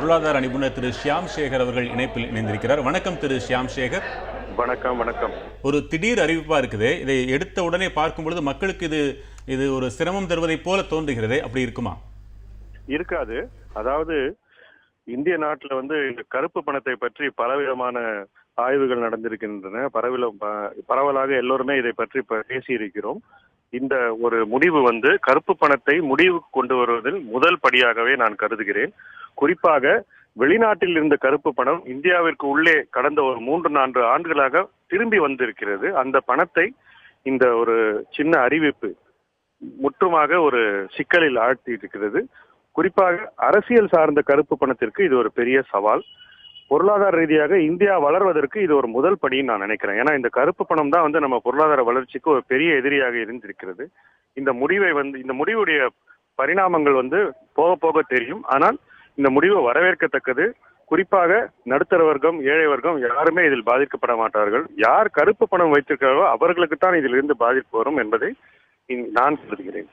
பொருளாதார நிபுணர் திரு ஷியாம் சேகர் அவர்கள் இணைப்பில் இணைந்திருக்கிறார். வணக்கம் திரு ஷியாம் சேகர். வணக்கம். வணக்கம். ஒரு திடீர் அறிவிப்பா இருக்குது. இதை எடுத்த உடனே பார்க்கும் பொழுது மக்களுக்கு இது ஒரு சிரமம் தருவதை போல தோன்றுகிறது. அப்படி இருக்குமா? இருக்காது. அதாவது இந்திய நாட்டில் இந்த கருப்பு பணத்தை பற்றி பலவிதமான ஆய்வுகள் நடந்திருக்கின்றன. பரவலாக எல்லோருமே இதை பற்றி பேசியிருக்கிறோம். இந்த ஒரு முடிவு கருப்பு பணத்தை முடிவுக்கு கொண்டு வருவதில் முதல் படியாகவே நான் கருதுகிறேன். குறிப்பாக வெளிநாட்டில் இருந்த கருப்பு பணம் இந்தியாவிற்கு உள்ளே கடந்த ஒரு 3-4 ஆண்டுகளாக திரும்பி வந்திருக்கிறது. அந்த பணத்தை இந்த ஒரு சின்ன அறிவிப்பு முற்றுமாக ஒரு சிக்கலில் ஆழ்த்தி இருக்கிறது. குறிப்பாக அரசியல் சார்ந்த கருப்பு பணத்திற்கு இது ஒரு பெரிய சவால். பொருளாதார ரீதியாக இந்தியா வளர்வதற்கு இது ஒரு முதல் படின்னு நான் நினைக்கிறேன். ஏன்னா இந்த கருப்பு பணம் தான் நம்ம பொருளாதார வளர்ச்சிக்கு ஒரு பெரிய எதிரியாக இருந்திருக்கிறது. இந்த முடிவுடைய பரிணாமங்கள் போக போக தெரியும். ஆனால் இந்த முடிவு வரவேற்கத்தக்கது. குறிப்பாக நடுத்தர வர்க்கம், ஏழை வர்க்கம் யாருமே இதில் பாதிக்கப்பட மாட்டார்கள். யார் கருப்பு பணம் வைத்திருக்கிறார்களோ அவர்களுக்கு தான் இதிலிருந்து பாதிப்பு வரும் என்பதை நான் கருதுகிறேன்.